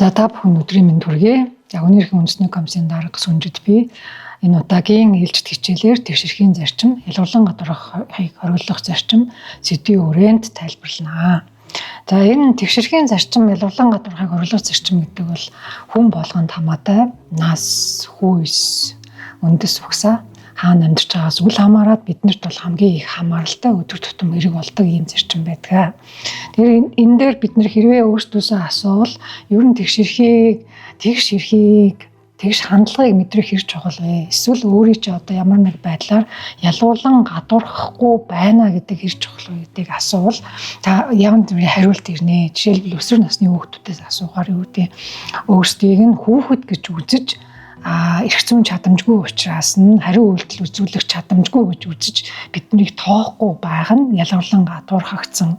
За та бүхэн өдрийн мэнд хүргэе. За өнөөдрийн үндэсний комиссийн дарга сүнжид би энэ удаагийн ээлжид хичээлээр тэгшэрхийн зарчим, ялгарлан гадуурхахыг хориглох зарчим сэдвийн хүрээнд тайлбарлана. За энэ тэгшэрхийн зарчим, ялгарлан гадуурхахыг хориглох зарчим гэдэг бол хүн болгонд хамаатай нас, хүйс, үндэс угсаа хаана амьдарч байгаас үл хамааран биднэрт бол хамгийн их хамааралтай өдөр тутам хэрэг болдог ийм зарчим байдаг. Тэгэхээр энэ дээр бид нэр хэрвээ өөрсдөөсөө асуувал ер нь тэгш хандлагыг мэдрэх хэрэг чухал вэ? Эсвэл өөрийн чи одоо ямар нэг байдлаар ялгуулан гадуурхахгүй байна гэдэг хэрэг чухал вэ гэдгийг асуувал та ямар нэгэн хариулт ирнэ. Жишээлбэл өсвөр насны хүүхдүүдээс асуухаар юу гэдэг өөрсдийг нь хүүхэд гэж үзэж эрх зүйн чадамжгүй учраас нь хариу үйлдэл үзүүлэх чадамжгүй гэж үзэж биднийг тоохгүй байгаа нь ялгарлан гадуурхагдсан,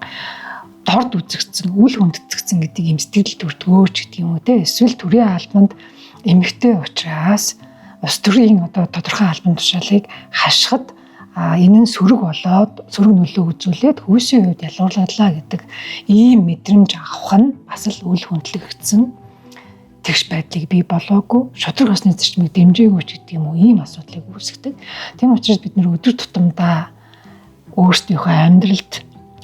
дорд үзэгдсэн, үл хүндэтгэсэн гэдэг юм сэтгэл төртгөөч гэдэг юм уу те. Эсвэл төрийн албанд эмэгтэй учраас ус төрийн одоо тодорхой албан тушаалыг хашихад энэ нь сөрөг болоод сөрөг нөлөө үзүүлээд хүйсийн хувьд ялгуурлалаа гэдэг ийм мэдрэмж авах нь бас л үл хүндлэгдсэн тэгш байдлыг бий болоогүй, шудраг осны зарчмыг дэмжээгүй ч гэдэг юм уу, ийм асуудлыг үүсгэдэг. Тийм учраас бид нэр өдөр тутамдаа өөрсдийнхөө амьдралд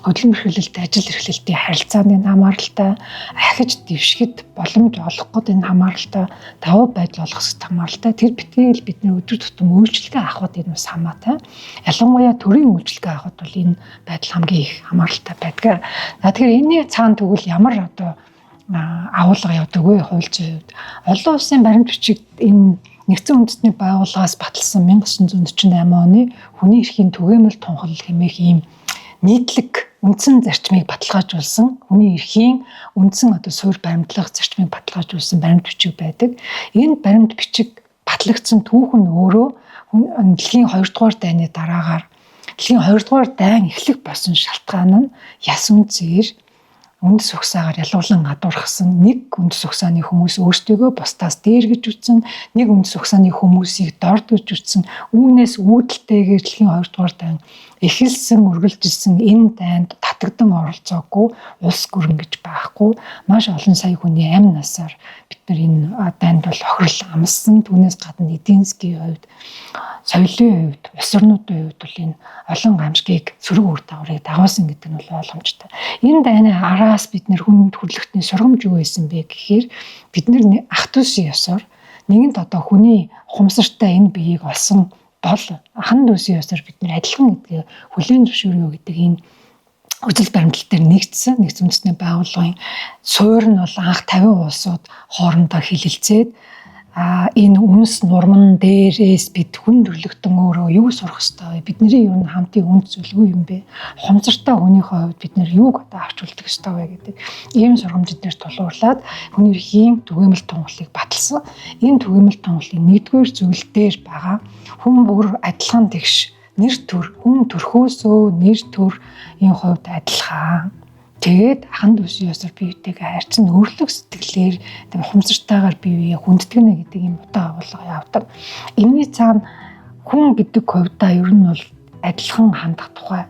хөдөлмөр эрхлэлт, ажил эрхлэлтийн харилцааны хамааралтай, ахиж дэвшгэд боломж олох гээд энэ хамааралтай, давуу байдал олох хэсэгт хамааралтай. Тэр битгэл бид нэр өдөр тутам үйлчлэгээ авахд энэ бас хамаатай. Ялангуяа төрийн үйлчлэгээ авахд бол энэ байдал хамгийн их хамааралтай байдаг. За тэгэхээр энэний цаана тэгвэл ямар одоо агуулга явдаг вэ хууль зүйн хувьд? Олон улсын баримт бичиг энэ нэгдсэн үндэсний байгууллагаас баталсан 1948 оны хүний эрхийн түгээмэл тунхаглал хэмээх ийм нийтлэг үндсэн зарчмыг баталгаажуулсан, хүний эрхийн үндсэн одоо суурь баримтлах зарчмыг баталгаажуулсан баримт бичиг байдаг. Энэ баримт бичиг батлагдсан түүх нь өөрөө дэлхийн 2 дугаар дайны дараагаар дэлхийн 2 дугаар дайн эхлэх болсон шалтгаан нь яс үнцээр үндэс угсаагаар ялгуулан гадуурхсан нэг үндэс угсааны хүмүүс өөрсдөө бусдаас дээр гэж үзсэн, нэг үндэс угсааны хүмүүсийг дорд гэж үзсэн, үүнээс үүдэлтэйгээр дэлхийн 2 дугаар дайн эхэлсэн үргэлжилсэн энэ дайнд татагдан оролцоогүй улс гүрэн гэж байхгүй, маш олон сая хүний амь насаар бид нар энэ дайнд бол хохирол амссан. Түүнээс гадна эдийн засгийн хувьд, соёлын хувьд, улс орнуудын хувьд бол энэ олон гамшигыг сөрөг үр дагаврыг дагуулсан гэдэг нь бол ойлгомжтой. Энэ дайны араас бид нэр хүнд хөрлөختний сургамж юу байсан бэ гэхээр бид нэр ах дүүсийн ёсоор нэгэнт одоо хүний ухамсартай энэ биеийг олсон бол хан дүүсийн ёсоор бид нэр адилхан гэдгийг хүлээн зөвшөөрөө гэдэг энэ үзэл баримтлал дээр нэгдсэн үндэсний байгууллагын суурь нь бол анх 50 улсууд хоорондоо хэлэлцээд энэ үнс нурман дээрээс бид хүн төрлөختөн өөрөө юу сурах ёстой вэ? Бидний ер нь хамтын үнд зүйлгүй юм бэ? Ухамсартай хүнийхээ хувьд бид нэр юуг одоо авч үлдэх ёстой вэ гэдэг ийм сургамжид дээр тулгуурлаад хүний эрхийн түгээмэл тунхаглалыг баталсан. Энэ түгээмэл тунхаглалын 1-р зүйл дээр байгаа хүн бүр адилхан тэгш нэр төр, хүн төрхөөсөө нэр төр энэ хувьд адилхан. Тэгээд хан дүүсийн ёсоор биетэйгээ харьцан өөрлөх сэтгэлээр ухамсартайгаар бие хүндэтгэнэ гэдэг юм утга агуулга явдаг. Энэний цаана хүн гэдэг хувьдаа ер нь бол адилхан хандах тухай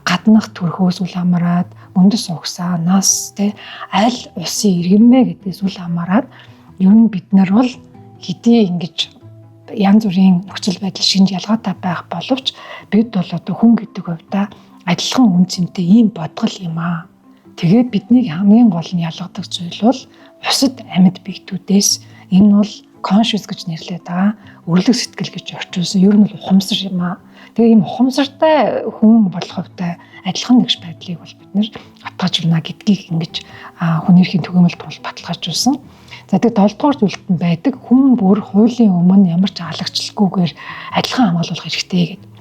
гаднах төрхөөс үл хамааран үндэс угсаа, нас аль улсын иргэнмэ гэдгээс үл хамааран ер нь бид нар бол хэдий ингэж янз бүрийн нөхцөл байдал шинж ялгаатай байх боловч бид бол одоо хүн гэдэг хувьдаа адилхан үн цэнтэй ийм бодгол юм аа. Тэгээд биднийг хамгийн гол нь ялгадаг зүйл бол бусад амьд биетүүдээс энэ бол conscious гэж нэрлэдэг байгаа. Өрлөг сэтгэл гэж орчуулсан. Ер нь бол ухамсар юм аа. Тэгээ ийм ухамсартай хүн болох хувьтай адилхан нэгш байдлыг бол бид нэр баталгаажуулна гэдгийг ингэж хүний эрхийн түгээмэл тунхаглал баталгаажуулсан. За тэгээд 7 дугаар зүйлд нь байдаг хүн бүр хуулийн өмнө ямар ч халагчлалгүйгээр адилхан хамгаалах хэрэгтэй гэдэг.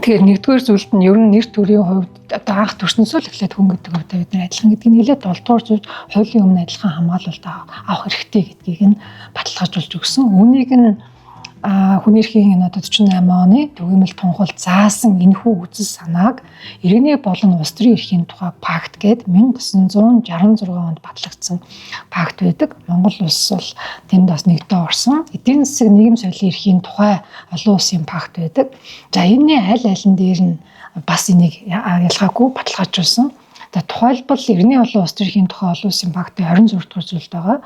Тэгэхээр 1-р зүйлд нь ер нь нэр төрийн хувьд одоо анх төрснөөсөө л эхлээд хүн гэдэг хувьдаа бид нар адилхан гэдгийг нэлээд 7 дугаар зүйлд хуулийн өмнө адилхан хамгаалалт авах хэрэгтэй гэдгийг нь баталгаажуулж өгсөн. Үүнийг нь хүний эрхийн 48 оны түгээмэл тунхаглал заасан энэхүү үзэл санааг иргэний болон улс төрийн эрхийн тухай пакт гээд 1966 онд батлагдсан пакт байдаг. Монгол улс бол тэнд бас нэгдээ орсон. Эдийн засаг нийгэм соёлын эрхийн тухай олон улсын пакт байдаг. За энэний аль алин дээр нь бас энийг ялгаагүй баталгаажуулсан. За тухайлбал эртний олон улс төрийн тухай олон улсын пактын 26 дугаар зүйлд байгаа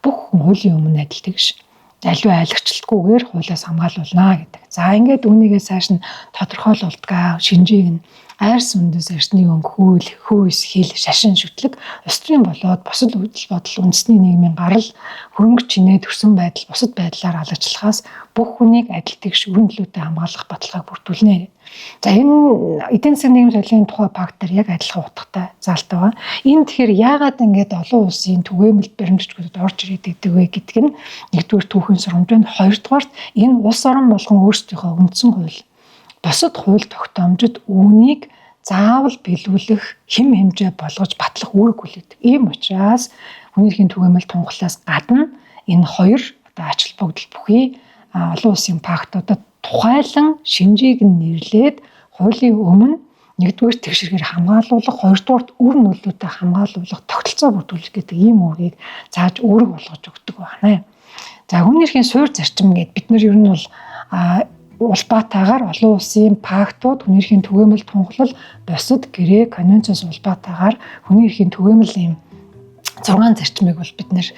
бүх хүн хуулийн өмнө адил гэж аливаа айлгчлалтгүйгээр хуулиас хамгаалуулна гэдэг. За ингээд үүнийгээ цааш нь тодорхойлолтгаа шинжийг нь айрс үндэс эртний өнгө хүйс хил шашин шүтлэг улс төрийн болоод бусад үйл бодол үндэсний нийгмийн гарал хөрөнгө чинээ төрсөн байдал бусад байдлаар халагчлахаас бүх хүнийг адил тэгш өрн төлөөтэй хамгаалах баталгааг бүрдүүлнэ. За энэ эдийн засгийн нийгэм соёлын тухай пактаар яг адилхан утгатай заалтай байгаа. Энэ тэгэхээр яагаад ингээд олон улсын түгээмэл баримтчгуудад орж ирээд идэг вэ гэдг нь нэгдүгээр түүхийн сургамжинд, хоёрдугаарт энэ улс орон болгон өөрсдийнхөө үндсэн хууль бусад хууль тогтоомжид үүнийг заавал биелүүлэх хэм хэмжээ болгож батлах үүрэг хүлээдэг. Ийм учраас хүний эрхийн түгээмэл тунгалаас гадна энэ хоёр одоо ач холбогдол бүхий олон улсын пактуудад тухайлан шинжийг нэрлээд хуулийн өмнө нэгдүгээр тэгшэргээр хамгаалуулах, хоёрдугаарт үр нөлөөтэй хамгаалуулах тогтолцоо бүрдүүлэх гэдэг ийм үүргийг зааж үүрэг болгож өгдөг байна. За хүний эрхийн суурь зарчим гэдэг бид нар ер нь бол улбаатайгаар олон улсын пактууд хүний эрхийн түгээмэл тунгалал бусад гэрээ конвенцоос улбаатайгаар хүний эрхийн түгээмэл ийм 6 зарчмыг бол бид нэр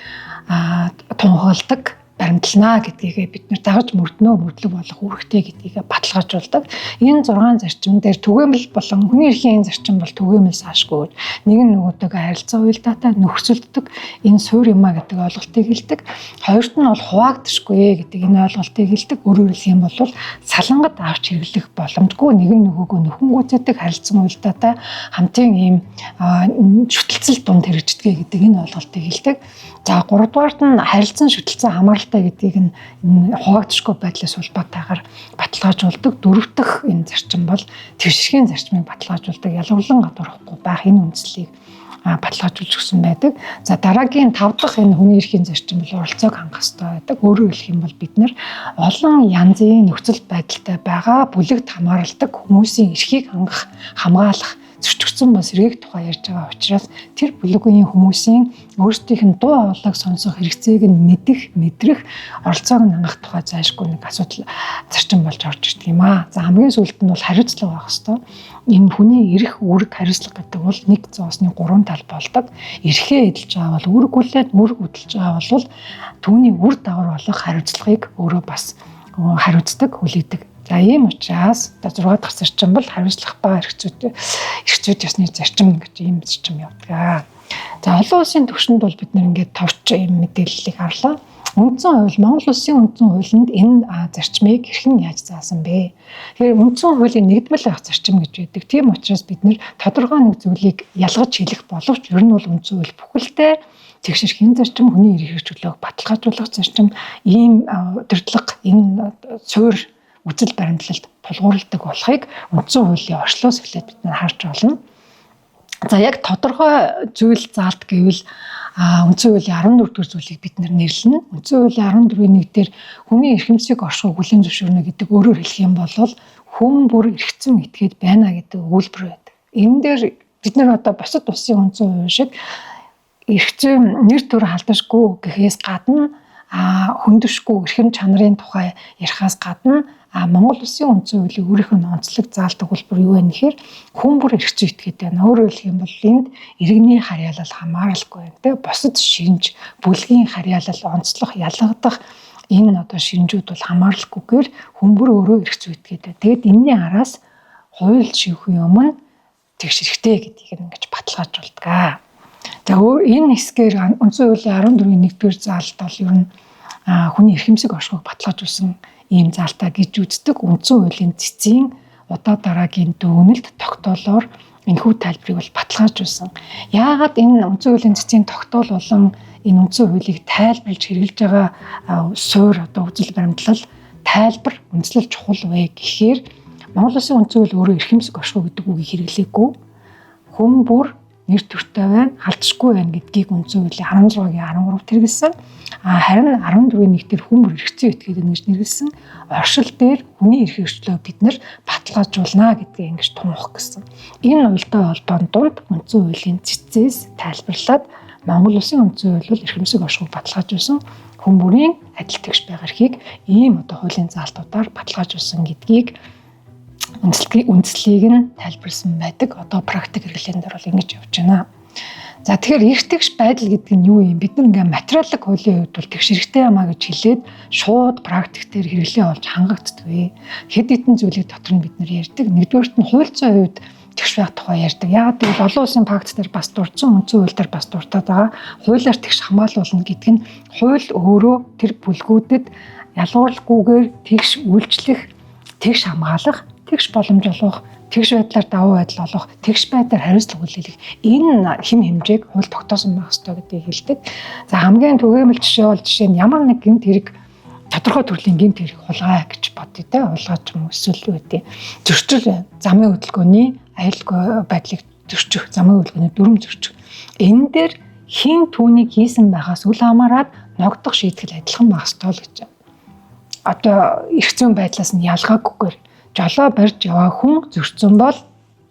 тунгаалдаг баримтлана гэдгийг бид нэр дагаж мөрдлөг болох үүрэгтэй гэдгийг баталгаажуулдаг. Энэ 6 зарчим дээр түгээмэл болон хүний эрхийн зарчим бол түгээмэл заашгүй нэг нь нөгөөтэйгээ харилцаа уялдаатай нөхцөлддөг энэ суурь юмаа гэдэг ойлголтыг хэлдэг. Хоёрт нь бол хуваагдшгүй гэдэг энэ ойлголтыг хэлдэг. Өөрөөр хэлэх юм бол салангад авч хэрэглэх боломжгүй нэг нь нөгөөгөө нөхөнгүүцэдэг харилцан уялдаатай хамтын ийм шүтэлцэл дунд хэрэгждэг гэдэг энэ ойлголтыг хэлдэг. За 3 дугаарт нь харилцан шүтэлцэн хамааралтай гэдгийг нь хуваагдшгүй байдлаас улбаатайгаар баталгаажуулдаг. 4 дахь энэ зарчим бол твширхийн зарчмыг баталгаажуулдаг. Ялгарлан гадуурхгүй байх энэ үндслийг баталгаажуулж өгсөн байдаг. За дараагийн 5 дахь энэ хүний эрхийн зарчим бол оролцоог хангах хэрэгтэй байдаг. Өөрөөр хэлэх юм бол бид нэр олон янзын нөхцөл байдалтай байгаа бүлэгт хамааралдаг хүмүүсийн эрхийг хамгаалах зөрчигдсөн ба сэргээх тухай ярьж байгаа учраас тэр бүлгийн хүмүүсийн өөрсдийнх нь дуу хоолойг сонсох хэрэгцээг нь мэдрэх оролцоог нь хангах тухай зайлшгүй нэг асуудал зарчим болж орж ирдэг юм аа. За хамгийн сүүлд нь бол хариуцлага байх хэвээр. Энэ хүний эрх үүрэг хариуцлага гэдэг бол нэг зоосны 3 тал болдог. Эрхээ эдэлж байгаа бол үүргүүлээд үүрэг хөдөлж байгаа бол түүний үр дагавар болох хариуцлагыг өөрөө бас хариуцдаг, хүлээдэг. За ийм учраас 6 дахь зарчим бол хариуцлах ба эрхцүүд ёсны зарчим гэж ийм зарчим явдаг. За олон улсын түвшинд бол бид нэр ингээд товч ийм мэдээллийг харлаа. Үндсэн хууль, Монгол Улсын үндсэн хуулинд энэ зарчмыг хэрхэн яаж заасан бэ? Тэгэхээр үндсэн хуулийн нэгдмэл байх зарчим гэж байдаг. Тийм учраас бид нэр тодорхой нэг зүйлийг ялгаж хэлэх боловч ер нь бол үндсэн хууль бүхэлдээ тэгшэрхийн зарчим, хүний эрх хэрэгжүүлэлт баталгаажуулах зарчим, ийм төрөлх энэ суурь үзэл баримтлалд тулгуурладаг болохыг үндсэн хуулийн орчлоос эхлээд бид харж байна. За яг тодорхой зүйл заалт гэвэл үндсэн хуулийн 14 дугаар зүйлийг бид нэрлэнэ. Үндсэн хуулийн 14-ийн 1 дээр хүний эрхэмсийг оршихуйг хүлээн зөвшөөрнө гэдэг өөрөөр хэлэх юм бол хүн бүр эрхцэн этгээд байна гэдэг өгүүлбэр байдаг. Энэ дээр бид нар одоо бусад улсын үндсэн хууль шиг эрхцэн нэр төр халдашгүй гэхээс гадна хөндөшгүй эрхэм чанарын тухай ярихаас гадна Монгол Улсын үндсэн хуулийн өөрийнх нь онцлог заалдаг хэлбэр юу вэ гэхээр хүн бүр эрхцэн этгээд байна. Өөрөөр хэлэх юм бол энд иргэний харьяалал хамааралгүй байна. Тэгээ бусад шинж, бүлгийн харьяалал онцлох, ялгадах энэ одоо шинжүүд бол хамааралгүйгээр хүн бүр өөрөө эрхцэн этгээд байна. Тэгэд энэний араас хууль шийхийн өмнө тэгш хэрэгтэй гэдгийг ингэж баталгаажуулдаг. За энэ хэсгээр үндсэн хуулийн 14-ийн 1-р заалт бол ер нь хүний эрхэмсэг оршихуйг баталгаажуулсан ийм заалтаа гэж үздэг. Үндсэн хуулийн цэцгийн удаа дараагийн дүгнэлт тогтоолоор энэхүү тайлбарыг бол баталгаажуулсан. Яагаад энэ үндсэн хуулийн цэцгийн тогтоол болон энэ үндсэн хуулийг тайлбарлаж хэрэгжилж байгаа суурь одоо үзэл баримтлал тайлбар үндэслэл чухал вэ гэхээр Монгол Улсын үндсэн хууль өөрөө эрхэмсэг оршихуй гэдэг үгийг хэрэглээгүй. Хүн бүр нэр төртэй байна, халдшгүй байна гэдгийг үндсэн хуулийн 16-гийн 13-т хэрэгэлсэн. Харин 14-ийн 1-т хүн бүр эрхцэн этгээд ингэж нэрлсэн. Оршил дээр хүний эрх хэрэгжлөө бид нар баталгаажуулна гэдгийг ингэж тунх гэсэн. Энэ уялдаа холбоонд дунд үндсэн хуулийн цэцээс тайлбарлаад Монгол Улсын үндсэн хууль бол эрхэмсэг оршихуйг баталгаажуулсан хүн бүрийн адил тэгш байх эрхийг ийм одоо хуулийн заалтуудаар баталгаажуулсан гэдгийг үндслийг нь тайлбарлсан байдаг. Одоо практик хэрэглээнд бол ингэж явж байна. За тэгэхээр эрх тэгш байдал гэдэг нь юу юм? Бид нар ингээм материалын хуулийн хувьд бол тэгш эрхтэй юмаа гэж хэлээд шууд практик дээр хэрэглээ болж хангагддаг. Хэд хэдэн зүйлийг дотор нь бид нар ярьдаг. Нэгдүгээрт нь хууль зүйн хувьд тэгш байх тухай ярьдаг. Яагаад гэвэл олон улсын пакт дээр бас дурдсан, үндсэн хууль дээр бас дуртаад байгаа. Хуулиар тэгш хамгаалуулна гэдэг нь хууль өөрөө тэр бүлгүүдэд ялгуурлахгүйгээр тэгш үйлчлэх, тэгш хамгаалах, тэгш боломж олгох, тэгш байдлаар давуу байдал олох, тэгш байдлаар хариуцлага хүлээлгэх энэ хэм хэмжээг хууль тогтоосон байх ёстой гэдгийг хэлдэг. За хамгийн түгээмэл жишээ бол жишээ нь ямар нэг гэмт хэрэг тодорхой төрлийн гэмт хэрэг хулгай гэж бодъё те, хулгай ч юм уу эсвэл юу гэдэг зөрчил замын хөдөлгөөний аюулгүй байдлыг зөрчих, замын хөдөлгөөний дүрм зөрчих. Энэ дээр хин түүнийг хийсэн байгаас үл хамааран ногдох шийтгэл адилхан байх ёстой л гэж. Одоо эрх зүйн байдлаас нь ялгаагүйгээр жолоо барьж яваа хүн зөрчсөн бол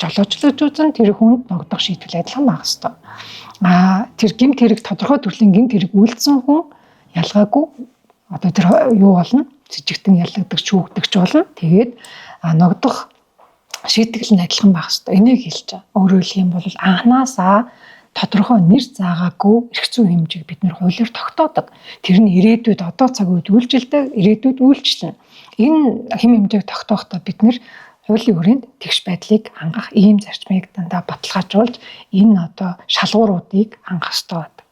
жолоочлож үзэн тэр хүнд ногдох шийтгэл адилхан байх ёстой. Тэр гэмт хэрэг тодорхой төрлийн гэмт хэрэг үйлдсэн хүн ялгаагүй одоо тэр юу болно? Жижигтэн ялгдаг, шүүгдэгч болно. Тэгээд ногдох шийтгэл нь адилхан байх ёстой. Энийг хэлж байгаа. Өөрөөр хэлэх юм бол анханасаа тодорхой нэр заагаагүй эрх зүйн хэмжээг бид нэр хуулиар тогтоодог. Тэр нь ирээдүйд одоо цаг үед үйлжилдэг, ирээдүйд үйлчлэнэ. Энэ хэм хэмжээг тогтоохдоо бид нэр хуулийн хүрээнд тэгш байдлыг хангах ийм зарчмыг дандаа баталгаажуулж энэ одоо шалгууруудыг хангах ёстой байдаг.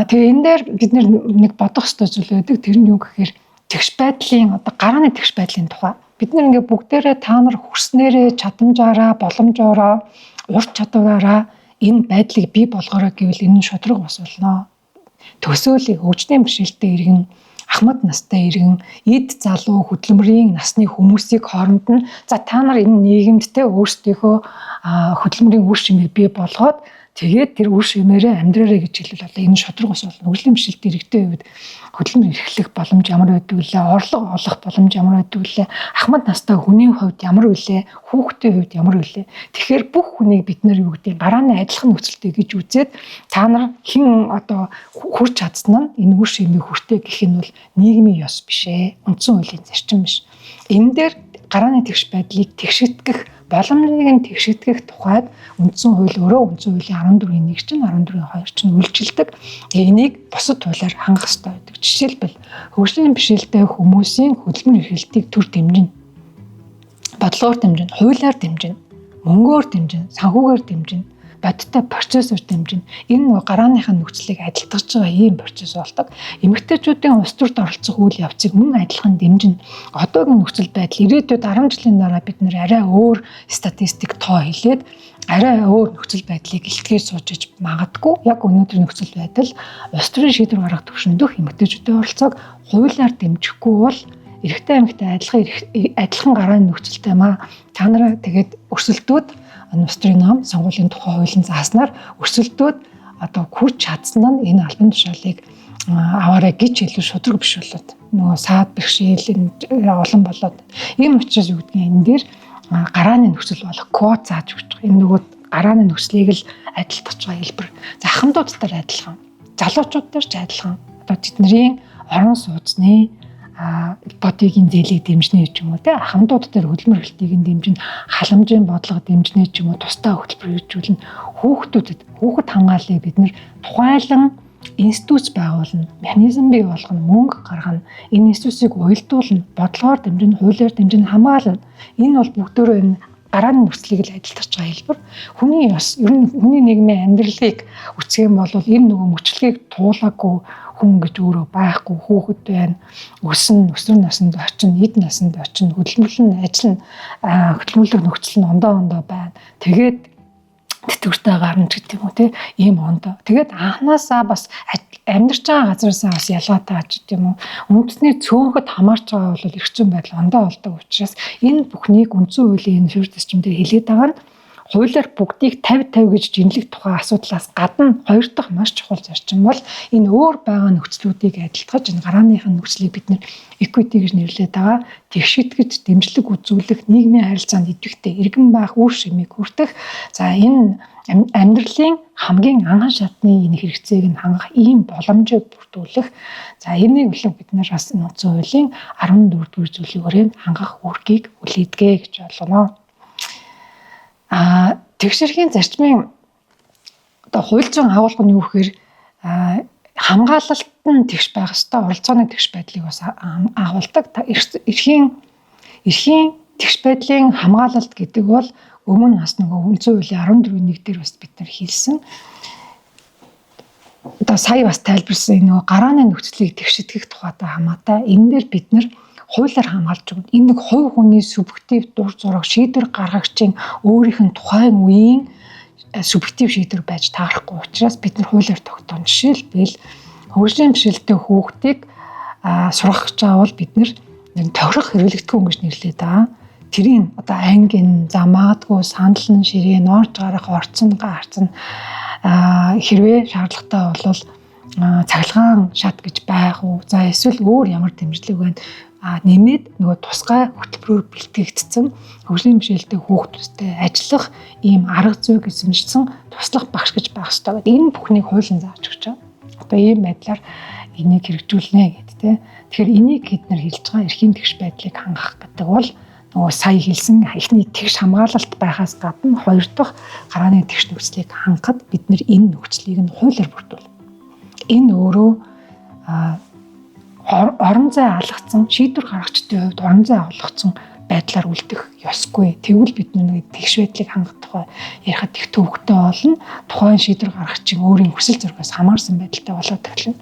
Тэгээ энэ дээр бид нэг бодох ёстой зүйл байдаг. Тэр нь юу гэхээр тэгш байдлын одоо гарааны тэгш байдлын тухай. Бид нар ингээ бүгдээрээ та нар хүрснээрээ чадамжаараа, боломжоороо, ур чадвараараа энэ байдлыг бий болгоорой гэвэл энэ шудраг бос болно. Төсөөлийг хөгжлийн бэрхшээлтэй иргэн, ахмад настай иргэн, эд залуу хөдөлмөрийн насны хүмүүсийг хооронд нь за та нар энэ нийгэмдтэй өөрсдийнхөө хөдөлмөрийн үр шимийг бий болгоод тэгээд тэр үр шимээрээ амьдраарай гэж хэлвэл одоо энэ шудраг ус болно. Хөгжлийн бэрхшээлтэй иргэдийн хувьд хөдөлмөр эрхлэх боломж ямар байдаг вүлээ, орлого олох боломж ямар байдаг вүлээ, ахмад настай хүний хувьд ямар вүлээ, хүүхдийн хувьд ямар вүлээ. Тэгэхээр бүх хүнийг бид нар юу гэдэг гарааны адилхан нөхцөлтэй гэж үзээд та нар хэн одоо хүрч чадсан нь энэ үр шимийг хүртээ гэх нь бол нийгмийн ёс биш ээ. Үндсэн хуулийн зарчим биш. Энэ дээр гарааны тэгш байдлыг тэгшигдэх боломжийг нь тэгшигдэх тухайд үндсэн хууль өөрөө үндсэн хуулийн 14-ийн 1 чинь 14-ийн 2 чинь үйлчилдэг. Энийг бусад хуулиар хангах ёстой байдаг. Жишээлбэл хөгжлийн бэрхшээлтэй хүмүүсийн хөдөлмөр эрхлэлтийг төр дэмжинэ. Бодлогоор дэмжинэ, хуулиар дэмжинэ, мөнгөөр дэмжинэ, санхүүгээр дэмжинэ, бодиттой процессор дэмжинэ. Энэ гарааныхаа нөхцөлийг адилтгаж байгаа ийм процесс болдог. Эмэгтэйчүүдийн улс төрд оролцох үйл явцыг мөн адилхан дэмжинэ. Одоогийн нөхцөл байдал ирээдүйд 10 жилийн дараа бид нэр арай өөр статистик тоо хэлээд арай өөр нөхцөл байдлыг илтгэж суужиж магадгүй. Яг өнөөдрийн нөхцөл байдал улс төрийн шийдвэр гаргах төвшөндөх эмэгтэйчүүдийн оролцоог хуулиар дэмжихгүй бол эрэгтэй эмэгтэй адилхан гарааны нөхцөлтэй маа. Та нараа тэгээд өрсөлдөөд улс төрийн ном, сонгуулийн тухай хуулийн зааснаар өрсөлдөөд одоо хүрч чадсан нь энэ албан тушаалыг аваарай гэж илүү шудраг биш болоод нөгөө саад бэрхшээл олон болоод ийм учраас юу гэдгийг энэ дээр гарааны нөхцөл болох код зааж өгч байгаа. Энэ нөгөө гарааны нөхцөлийг л адилтгаж байгаа хэлбэр. За ахмадууд дээр адилхан, залуучууд дээр ч адилхан. Одоо тэдний орон сууцны бодигийн зээлийг дэмжнэ ч юм уу те ахмадууд дээр хөдөлмөр эрхлэлтийг дэмжинэ, халамжийн бодлого дэмжнэ ч юм уу, тусдаа хөтөлбөр хэрэгжүүлнэ. Хүүхэд хамгааллыг бид нэр тухайлан институт байгуулна, механизм бий болгоно, мөнгө гаргана. Энэ институтыг уялдуулна, бодлогоор дэмжинэ, хуулиар дэмжинэ, хамгаална. Энэ бол бүгдөө энэ гарааны нөхцөлийг л адилтгаж байгаа хэлбэр. Хүний ёс, ер нь хүний нийгмийн амьдралыг үсгэх юм бол энэ нөгөө мөчлөгийг туулаагүй хүн гэж өөрөө байхгүй, хүүхэд байна, өснө, өсвөр наснд очино, эд наснд очино, хөдөлмөрлөн ажиллана, хөдөлмөрлөх нөхцөл нь ондоо байна. Тэгээд тэтгэвртэй гарна гэдэг юм уу те ийм ондоо. Тэгээд анханасаа бас амьдарч байгаа газараасаа бас ялгаатай аж гэдэг юм уу. Үндэсний цөөнхөд хамаарч байгаа бол эрх зүйн байдал ондоо болдог учраас энэ бүхнийг үндсэн хуулийн энэ фьюр зарчим дээр хэлээд байгаа нь хуулиар бүгдийг 50-50 гэж жинлэх тухай асуудлаас гадна хоёр дахь маш чухал зарчим бол энэ өөр байгаа нөхцлүүдийг адилтгаж энэ гарааныхын нөхцөлийг бид нэр equity гэж нэрлэдэг байгаа. Тэгшитгэж дэмжлэг үзүүлэх нийгмийн харилцаанд идэвхтэй иргэн байх үр шимийг хүртэх. За энэ амьдралын хамгийн анхан шатны энэ хэрэгцээг нь хангах ийм боломжийг бүрдүүлэх. За энийг болов бид нар бас нууцын хуулийн 14-р зүйлийн хүрээнд хангах үүргийг үлээдгээ гэж болгоно. Тэгшэрхийн зарчмын одоо хууль зүйн агуулга нь юу гэхээр хамгаалалт нь тэгш байх ёстой, оролцооны тэгш байдлыг бас агуулдаг. Эрхийн тэгш байдлын хамгаалалт гэдэг бол өмнө бас нөгөө хууль зүйн хуулийн 14-1 дээр бас бид нар хэлсэн. Одоо сая бас тайлбарсан нөгөө гарааны нөхцөлийг тэгшитгэх тухайтай хамаатай. Энэ дээр бид нар хуулиар хамгаалж өгнө. Энэ нэг хувь хүний субъектив дур зориг шийдвэр гаргагчийн өөрийнх нь тухайн үеийн субъектив шийдвэр байж таарахгүй учраас бид нар хуулиар тогтооно. Жишээлбэл хөгжлийн бэрхшээлтэй хүүхдийг сургах гэж авал бид нар тохирох хэрэглэгдэхүүн гэж нэрлэдэг даа. Тэрийн одоо ангин, замаадгүй, сандалн, ширээн, орж гарах, орцсон, гарцсан хэрвээ шаардлагатай бол цахилгаан шат гэж байх уу. За эсвэл өөр ямар дэмжлэг байна. Нэмээд нөгөө тусгай хөтөлбөрөөр бэлтгэгдсэн хөгжлийн бэрхшээлтэй хүүхдүүдтэй ажиллах ийм арга зүй эзэмшсэн туслах багш гэж байх ёстой гэдэг. Энэ бүхнийг хуулийн зааж өгч байгаа. Одоо ийм байдлаар энийг хэрэгжүүлнэ гэдэг тийм. Тэгэхээр энийг хэд нэр хэлж байгаа эрхийн тэгш байдлыг хангах гэдэг бол нөгөө сая хэлсэн эхний тэгш хамгаалалт байхаас гадна хоёр дахь гарааны тэгш нөхцөлийг хангахад бид нэр энэ нөхцөлийг нь хуулиар бүрдүүл. Энэ өөрөө орон зай алгацсан шийдвэр гаргагчдын хувьд орон зай алгацсан байдлаар үлдэх ёсгүй. Тэгвэл бид нэг тэгш байдлыг хангах тухай ярихад их төвөгтэй болно. Тухайн шийдвэр гаргагчийн өөрийн хүсэл зоригоос хамаарсан байдалтай болоод эхэлнэ.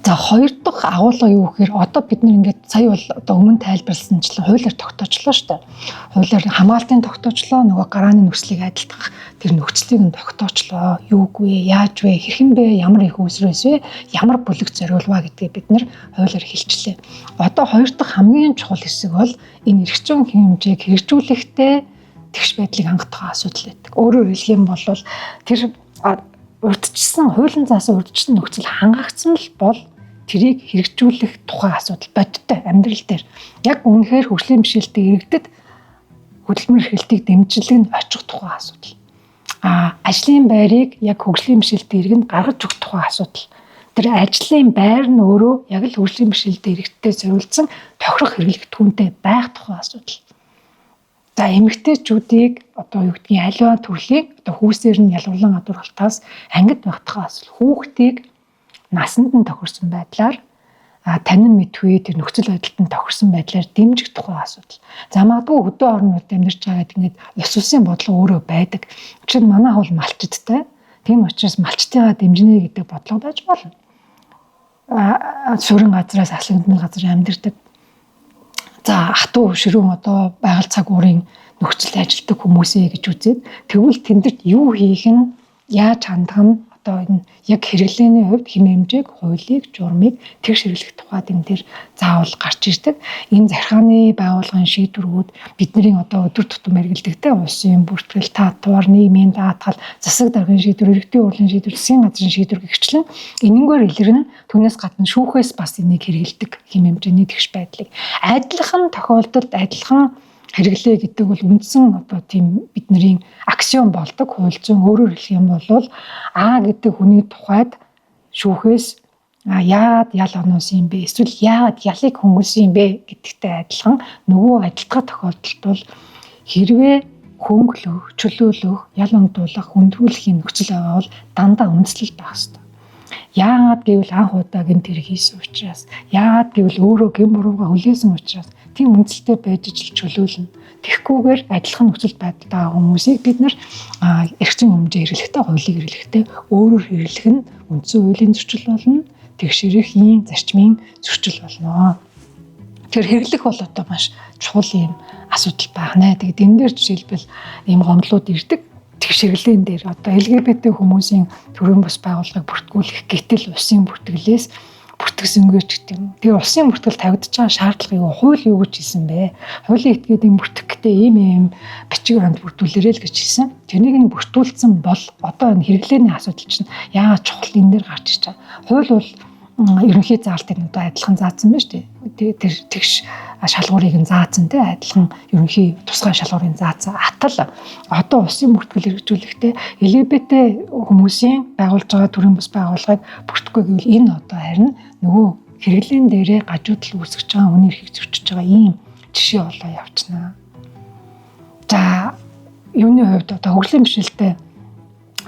За хоёр дахь агуулга юу гэхээр одоо бид нар ингээд сая бол одоо өмнө тайлбарласанчлан хуулиар тогтоочлоо шүү дээ. Хуулиар хамгаалтын тогтоочлоо, нөгөө гарааны нөхцөлийг адилтгах тэр нөхцөлийг нь тогтоочлоо. Юугүй, яаж вэ, хэрхэн бэ, ямар их үүсрээс вэ, ямар бүлэг зориулва гэдгийг бид нар хуулиар хэлчихлээ. Одоо хоёр дахь хамгийн чухал хэсэг бол энэ эрх зүйн хэмжээг хэрэгжүүлэхдээ тэгш байдлыг хангах асуудал байдаг. Өөрөөр хэлэх юм бол тэр урдчилсан хуулийн заасан урдчилсан нөхцөл хангагдсан л бол тэрийг хэрэгжүүлэх тухай асуудал бодиттой амьдрал дээр яг үнэхээр хөгжлийн бэрхшээлтэй иргэдэд хөдөлмөр эрхлэлтийг дэмжлэг нь очих тухай асуудал. Ажлын байрыг яг хөгжлийн бэрхшээлтэй иргэнд гаргаж өгөх тухай асуудал. Тэр ажлын байр нь өөрөө яг л хөгжлийн бэрхшээлтэй иргэдтэй зориулсан тохирох хэрэглэгдэхүүнтэй байх тухай асуудал. За эмэгтэйчүүдийг одоо юу гэдгийг аливаа төрлийн одоо хүүсээр нь ялгарлан гадуурхалтаас ангид байх тухай асуудал. Хүүхдийг насанд нь тохирсон байдлаар танин мэдгүй тэр нөхцөл байдалд нь тохирсон байдлаар дэмжих тухай асуудал. За магадгүй хөдөө орнууд амьдарч байгаа гэдэг ингээд ёс súсийн бодлого өөрөө байдаг. Учир нь манай хол малчдтай. Тийм учраас малчтайгаа дэмжинэ гэдэг бодлого байж болно. Суурин газраас аслагдан газар амьдардаг. За хатуу ширүүн одоо байгаль цаг уурын нөхцөлд ажилладаг хүмүүсээ гэж үзээд тэгвэл тэндэрт юу хийх нь яаж хандах нь одоо энэ яг хэрэглээний хувьд хэм хэмжээг, хуулийг, журмыг тэгш хэрэглэх тухайд энэ төр заавал гарч ирдэг. Энэ захиргааны байгууллагын шийдвэрүүд бидний одоо өдөр тутам хэрэгэлдэгтэй улсын бүртгэл, татвар, нийгмийн даатгал, засаг даргын шийдвэр, иргэдийн хурлын шийдвэр, засгийн газрын шийдвэр гэгчлэн энэнгээр илэрнэ. Түүнээс гадна шүүхээс бас энийг хэрэгэлдэг хэм хэмжээний тэгш байдлыг. Адилхан тохиолдолд адилхан хэрэглээ гэдэг бол үндсэн одоо тийм бидний аксиом болдог. Хууль зүйн өөрөөр хэлэх юм бол А гэдэг хүний тухайд шүүхээс яагаад ял оноосон юм бэ? Эсвэл яагаад ялыг хөнгөлсөн юм бэ гэдэгтэй адилхан нөгөө адилтгах тохиолдолд бол хэрвээ хөнгөлөх, чөлөөлөх, ял ондуулах, хүндрүүлэх нөхцөл байгаа бол дандаа үндэслэл байх ёстой. Яагаад гэвэл анх удаагийн тэр хийсэн учраас, яагаад гэвэл өөрөө гэм бурууга хүлээсэн учраас тийм үндэслэлтэй байж ижил чөлөөлнө. Тэгэхгүйгээр адилхан нөхцөл байдалд байгаа хүмүүсийг бид нар эрх зүйн хэмжээ хэрэглэхдээ, хуулийг хэрэглэхдээ өөрөөр хэрэглэх нь үндсэн хуулийн зөрчил болно. Тэгшэрхийн зарчмын зөрчил болно. Тэр хэрэглэх бол одоо маш чухал юм асуудал байна. Тэгээд энэ дээр жишээлбэл ийм гомдлууд ирдэг. Тэгшэрлэн дээр одоо LGBT хүмүүсийн төрийн бус байгууллагыг бүртгүүлэх гэтэл улсын бүртгэлээс бүртгэсэнгүй ч гэдэг юм. Тэгээ улсын бүртгэл тавигдаж байгаа шаардлага юу? Хууль юу гэж хэлсэн бэ? Хуулийн этгээдийн бүртгэхдээ ийм бичиг баримт бүрдүүлээрэй л гэж хэлсэн. Тэрнийг нь бүртгүүлсэн бол одоо энэ хэрэглээний асуудал чинь яагаад чухал энэ дээр гарч ирж байгаа. Хууль бол ерөнхий заалтыг одоо адилхан заасан байна шүү дээ. Тэр тэгш шалгуурыг нь заасан те адилхан ерөнхий тусгай шалгуурыг заасан. Атал одоо улсын бүртгэл хэрэгжүүлэхдээ LGBT хүмүүсийн байгуулж байгаа төрийн бас байгууллагыг бүртгэхгүй гэвэл энэ одоо харин нөгөө хэрэглэн дээрээ гажуудал үүсгэж байгаа хүний эрхийг зөрчиж байгаа ийм жишээ болоо явчихна. За юуны хувьд одоо хөгжлийн бишэлтэй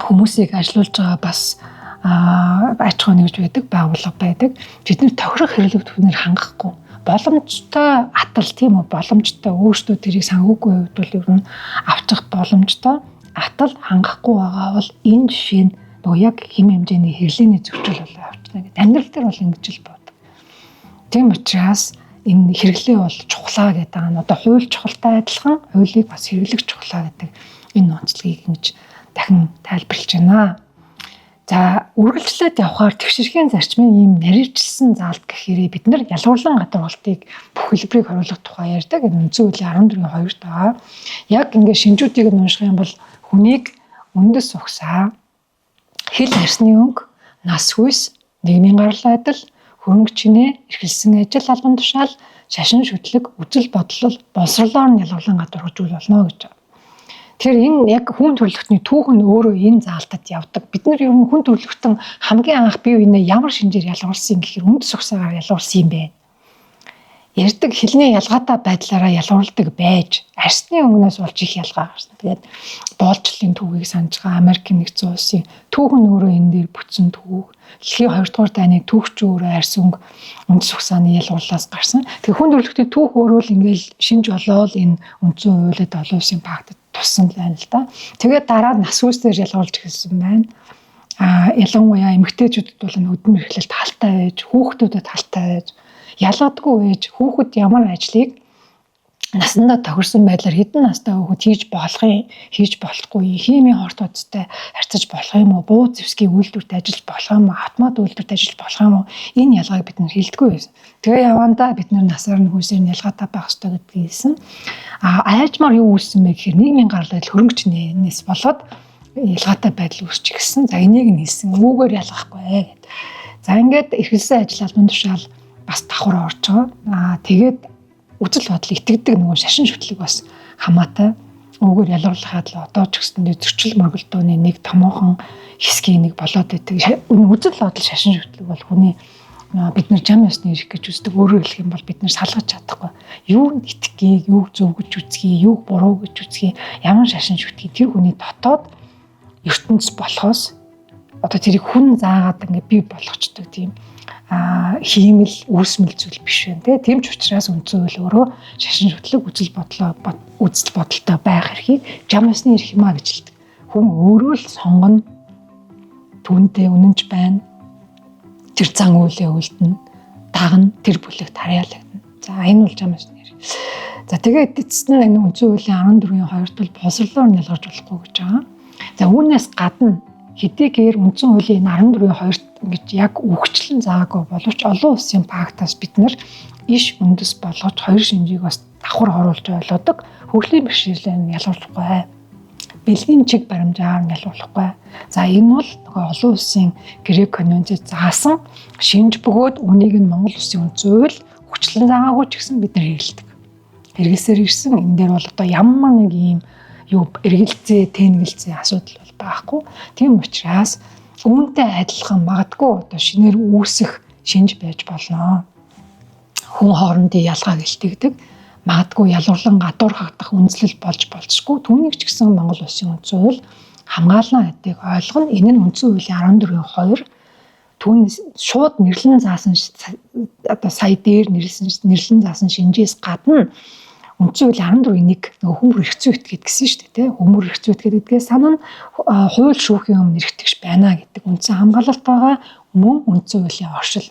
хүмүүсийг ажилуулж байгаа бас аж ахуй нэгж байдаг байгууллага байдаг. Бид нэр тохирох хэрэглэгдэхүүнээр хангахгүй боломжтой атал тийм үү боломжтой өөрсдөө тэрийг санхүүгүй хувьд бол ер нь авчих боломжтой атал хангахгүй байгаа бол энэ жишээ нь нөгөө яг хэм хэмжээний хэрэглээний зөрчил болоо явчихна гэдэг. Амьдрал дээр бол ингэж л бод. Тийм учраас энэ хэрэглээ бол чухлаа гэдэг нь одоо хууль чухалтай адилхан хуулийг бас хэрэглэх чухлаа гэдэг энэ онцлогийг ингэж дахин тайлбарлаж байна. За үргэлжлээд явхаар тэгшэрхийн зарчмын ийм нарийвчилсан заалт гэхээр бид нар ялгуурлан гадуурхалтыг бүх хэлбэрийг харуулах тухай ярьдаг. Энэ үндсэн хуулийн 14-2 байгаа. Яг ингээд шинжүүдийг унших юм бол хүнийг үндэс угсаа, хил харсны өнгө, нас хүйс, нийгмийн гарал айдал, хөрөнгө чинээ, эрхэлсэн ажил албан тушаал, шашин шүтлэг, үзэл бодлол, боловсролоор нь ялгуурлан гадуурхаж үйл болно гэж. Тэгэхээр энэ яг хүн төрөлхтний түүх нь өөрөө энэ заалтад явдаг. Бид нар ер нь хүн төрөлхтөн хамгийн анх бие биенээ ямар шинжээр ялгуулсан гэхээр үндэс угсаагаар ялгуулсан юм бэ. Ярьдаг хэлний ялгаатай байдлаараа ялгуулдаг байж арсны өнгнөөс болж их ялгаа гарсан. Тэгээд боолчлын түүхийг санаж байгаа Америкийн нэгдсэн улсын түүх нь өөрөө энэ дээр бүтсэн түүх. Дэлхийн 2 дугаар дайны түүхч өөрөө арс өнгө үндэс угсааны ялгууллаас гарсан. Тэгэхээр хүн төрөлхтний түүх өөрөө л ингээл шинж болоод энэ үндсэн хуулиуд олон улсын пактад туссан л байна л да. Тэгээд дараа нас үүсээр ялгуулж эхэлсэн байна. Ялангуяа эмэгтэйчүүдэд бол өдмөр эхлэлт талтай байж, хүүхдүүдэд талтай байж, ялгадаггүй байж, хүүхэд ямар ажлыг насандаа тохирсон байдлаар хэдэн настай хүүхэд хийж болохын, хийж болохгүй, химийн хорт удастай харьцаж болох юм уу, буу зэвсгийн үйлдвэрт ажиллаж болох юм уу, автомат үйлдвэрт ажиллаж болох юм уу, энэ ялгааг бид нар хэлдэггүй байсан. Тэгээ явандаа бид нар насаар нь хүүсээр нь ялгаатай байх хэрэгтэй гэдгийг хэлсэн. Айжмаар юу үүссэн бэ гэхээр нийгмийн гарал байдал хөрөнгө чинээс болоод ялгаатай байдал үүсч гисэн. За энийг нь хэлсэн. Үүгээр ялгахгүй гэд. За ингээд эрхэлсэн ажил албан тушаал бас давхар орж байгаа. Тэгээд үзэл бодол итгэдэг нөгөө шашин шүтлэг бас хамаатай. Үүгээр ялгуулахад л одоо ч гэсэн зөрчил мөргөлдөөний нэг томоохон хэсгийн нэг болоод байдаг. Үзэл бодол шашин шүтлэг бол хүний бид нар жам ёсны эрх гэж үздэг. Өөрөөр хэлэх юм бол бид нар салгаж чадахгүй. Юунд итгэхийг, юуг зөв гэж үзхийг, юуг буруу гэж үзхийг, ямар шашин шүтгийг тэр хүний дотоод ертөнц болохоос одоо тэрийг хүн заагаад ингээ бий болгочдөг тийм хиймэл үүсмэл зүйл биш байна тийм ч учраас үндсэн хууль өөрөө шашин шүтлэг үзэл бодолтой байх эрхийг жам ёсны эрх юмаа гэж хэлдэг. Хүн өөрөө л сонгоно түүнтэй үнэнч байна. Тэр зан үйлээ үлдэнэ, дагна, тэр бүлэгт харьяалагдана. За энэ бол жам ёсны эрх. За тэгээд эцэст нь энэ үндсэн хуулийн 14-2-т бол боловсролоор нь ялгарч болохгүй гэж байгаа. За үүнээс гадна хэдийгээр үндсэн хуулийн 14-2-т ингэж яг үгчлэн заагүй боловч олон улсын пактаас бид нар иш үндэс болгож хоёр шинжийг бас давхар оруулж ойлгодог. Хөгжлийн бэрхшээлээ нь ялгуулахгүй. Бэлгийн чиг баримжаар нь ялгуулахгүй. За энэ бол нөгөө олон улсын Грек конвенцэд заасан шинж бөгөөд үнийг нь Монгол улсын үндсэн хууль хүчлэн заагаагүй ч гэсэн бид нар хэрэгэлдэг. Хэрэгэлсээр ирсэн энэ дээр бол одоо ямар нэг юм юу эргэлзээ, тэнэгэлзээ асуудал бол байхгүй. Тийм учраас үүнтэй адилхан магадгүй одоо шинээр үүсэх шинж байж болно. Хүн хоорондын ялгааг илтгэдэг. Магадгүй ялгуурлан гадуурхагдах үндэслэл болж болцсохгүй. Түүнийг ч гэсэн Монгол улсын үндсэн хууль хамгаална гэдгийг ойлгоно. Энэ нь үндсэн хуулийн 14-2 түүнээс шууд нэрлэн заасан одоо сая дээр нэрлэн заасан шинжээс гадна үндсэн хуулийн 14-1 нөгөө хүмүүр эрх зүйт гэдгсэн шүү дээ. Хүмүүр эрх зүйт гэдгээ санана хууль шүүхийн өмнө эрхтгч байна гэдэг үндсэн хамгаалалт байгаа мөн үндсэн хуулийн оршил.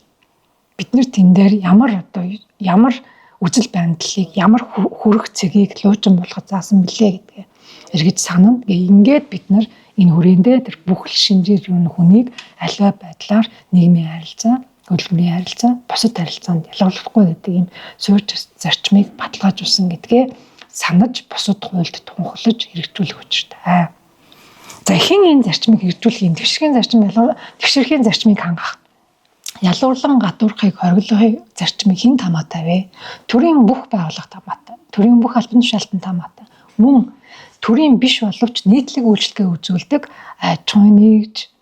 Бид нэр тэн дээр ямар үзэл баримтлалыг ямар хүрэх цэгийг луужин болгож заасан бэлээ гэдгээ эргэж санана. Ингээд бид нар энэ хүрээндээ тэр бүх шинжээр юу хүнийг аливаа байдлаар нийгмийн харилцаа, хөдөлмөрийн харилцаа, бусад харилцаанд ялгарлахгүй гэдэг ийм суурь зарчмыг баталгаажуулсан гэдгээ санаж бусад хуульд тунхаглаж хэрэгжүүлэх учиртай. За ихэн энэ зарчмыг хэрэгжүүлэх юм тэгшэрхийн зарчмыг хангах. Ялуурлан гадуурхыг хориглохын зарчмыг хэн хамаатай вэ? Төрийн бүх байгууллагт хамаатай. Төрийн бүх албан тушаалтанд хамаатай. Мөн төрийн биш боловч нийтлэг үйлчлэгээ үзүүлдэг аж ахуйн нэгж,